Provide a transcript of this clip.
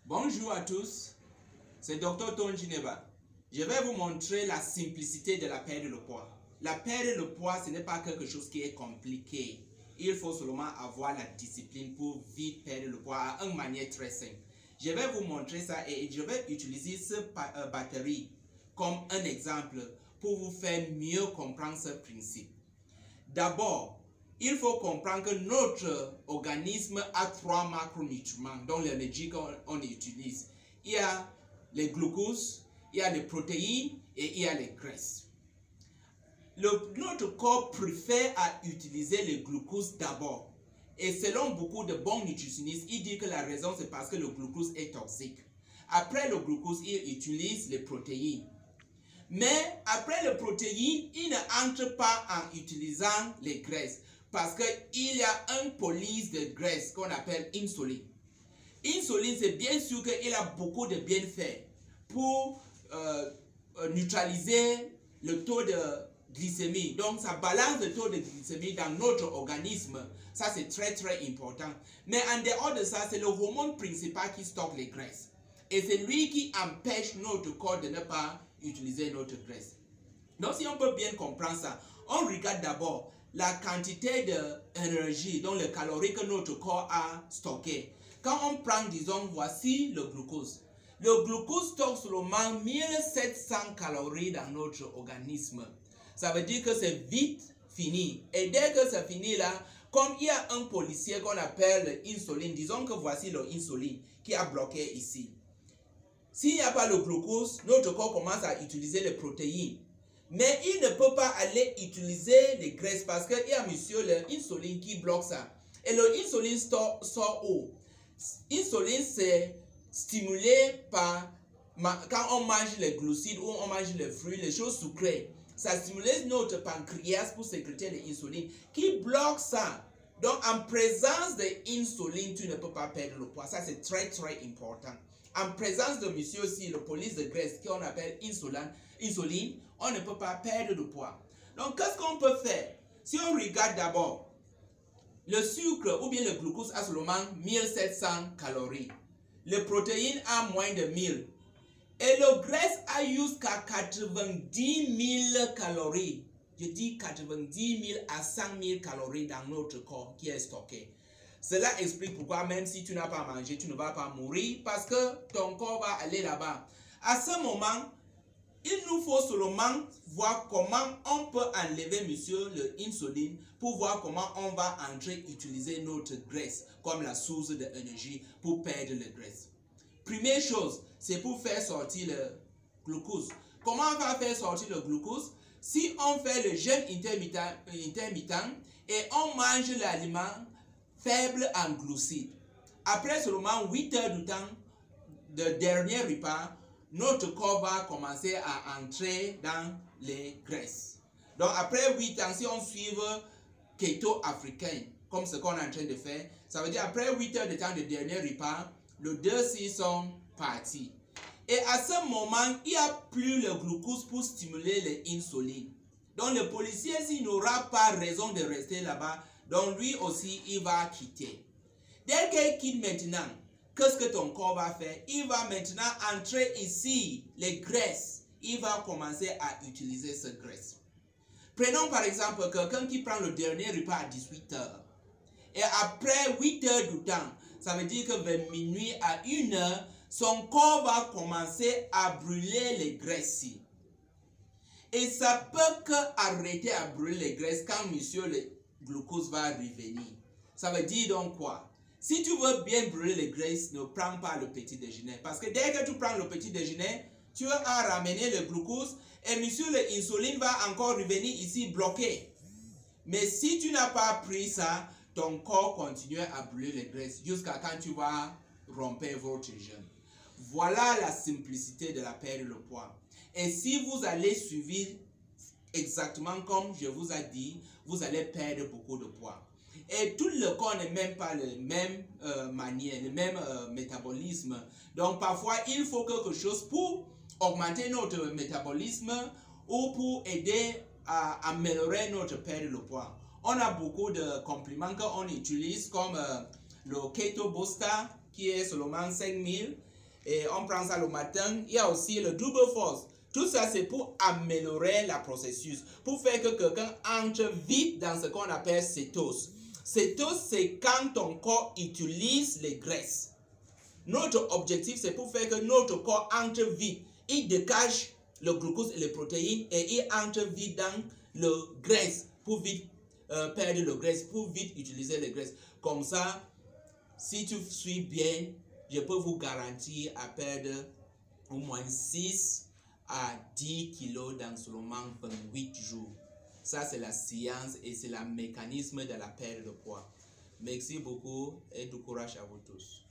Bonjour à tous, c'est Dr Tonji Neba. Je vais vous montrer la simplicité de la perte de poids. La perte de poids, ce n'est pas quelque chose qui est compliqué. Il faut seulement avoir la discipline pour vite perdre le poids d'une manière très simple. Je vais vous montrer ça et je vais utiliser cette batterie comme un exemple pour vous faire mieux comprendre ce principe. D'abord, il faut comprendre que notre organisme a 3 macronutriments, dont l'énergie qu'on utilise. Il y a les glucoses, il y a les protéines et il y a les graisses. Notre corps préfère à utiliser les glucoses d'abord. Et selon beaucoup de bons nutritionnistes, ils disent que la raison c'est parce que le glucose est toxique. Après le glucose, ils utilisent les protéines. Mais après les protéines, ils n'entrent pas en utilisant les graisses. Parce qu'il y a un police de graisse qu'on appelle insuline. Insuline, c'est bien sûr qu'il a beaucoup de bienfaits pour neutraliser le taux de glycémie. Donc, ça balance le taux de glycémie dans notre organisme. Ça, c'est très, très important. Mais en dehors de ça, c'est le hormone principal qui stocke les graisses. Et c'est lui qui empêche notre corps de ne pas utiliser notre graisse. Donc, si on peut bien comprendre ça, on regarde d'abord la quantité d'énergie, donc les calories que notre corps a stocké. Quand on prend, disons, voici le glucose. Le glucose stocke seulement 1700 calories dans notre organisme. Ça veut dire que c'est vite fini. Et dès que c'est fini là, comme il y a un policier qu'on appelle l'insuline, disons que voici l'insuline qui a bloqué ici. S'il n'y a pas le glucose, notre corps commence à utiliser les protéines. Mais il ne peut pas aller utiliser les graisses parce qu'il y a monsieur l'insuline qui bloque ça. Et l'insuline sort où? L'insuline c'est stimulé par quand on mange les glucides ou on mange les fruits, les choses sucrées. Ça stimule notre pancréas pour sécréter l'insuline qui bloque ça. Donc en présence de l'insuline, tu ne peux pas perdre le poids. Ça c'est très très important. En présence de monsieur aussi, le police de graisse qu'on appelle insuline, on ne peut pas perdre de poids. Donc, qu'est-ce qu'on peut faire? Si on regarde d'abord, le sucre ou bien le glucose a seulement 1700 calories. Les protéines a moins de 1000. Et le graisse a jusqu'à 90 000 calories. Je dis 90 000 à 100 000 calories dans notre corps qui est stocké. Cela explique pourquoi même si tu n'as pas mangé, tu ne vas pas mourir parce que ton corps va aller là-bas. À ce moment, il nous faut seulement voir comment on peut enlever monsieur l'insuline pour voir comment on va utiliser notre graisse comme la source d'énergie pour perdre la graisse. Première chose, c'est pour faire sortir le glucose. Comment on va faire sortir le glucose? Si on fait le jeûne intermittent et on mange l'aliment faible en glucides. Après seulement 8 heures de temps de dernier repas, notre corps va commencer à entrer dans les graisses. Donc après 8 ans, si on suit keto africain, comme ce qu'on est en train de faire, ça veut dire après 8 heures de temps de dernier repas, les 2 sont partis. Et à ce moment, il n'y a plus le glucose pour stimuler l'insuline. Donc le policier, s'il n'aura pas raison de rester là-bas, donc lui aussi, il va quitter. Dès qu'il quitte maintenant, qu'est-ce que ton corps va faire? Il va maintenant entrer ici, les graisses. Il va commencer à utiliser cette graisse. Prenons par exemple quelqu'un qui prend le dernier repas à 18 heures. Et après 8 heures du temps, ça veut dire que vers minuit à 1 heure, son corps va commencer à brûler les graisses. Et ça peut qu'arrêter à brûler les graisses quand monsieur le glucose va revenir. Ça veut dire donc quoi? Si tu veux bien brûler les graisses, ne prends pas le petit déjeuner. Parce que dès que tu prends le petit déjeuner, tu vas ramener le glucose et monsieur l'insuline va encore revenir ici bloqué. Mais si tu n'as pas pris ça, ton corps continue à brûler les graisses jusqu'à quand tu vas rompre votre jeûne. Voilà la simplicité de la perte de poids. Et si vous allez suivre exactement comme je vous ai dit, vous allez perdre beaucoup de poids. Et tout le corps n'est même pas la même manière, le même métabolisme. Donc parfois, il faut quelque chose pour augmenter notre métabolisme ou pour aider à améliorer notre perte de poids. On a beaucoup de compléments qu'on utilise comme le Keto Booster qui est seulement 5000 et on prend ça le matin. Il y a aussi le double force. Tout ça, c'est pour améliorer la processus, pour faire que quelqu'un entre vite dans ce qu'on appelle cétose. Cétose, c'est quand ton corps utilise les graisses. Notre objectif, c'est pour faire que notre corps entre vite. Il dégage le glucose et les protéines et il entre vite dans le graisse pour vite perdre le graisse, pour vite utiliser les graisses. Comme ça, si tu suis bien, je peux vous garantir à perdre au moins 6 à 10 kilos dans seulement 28 jours. Ça, c'est la science et c'est le mécanisme de la perte de poids. Merci beaucoup et du courage à vous tous.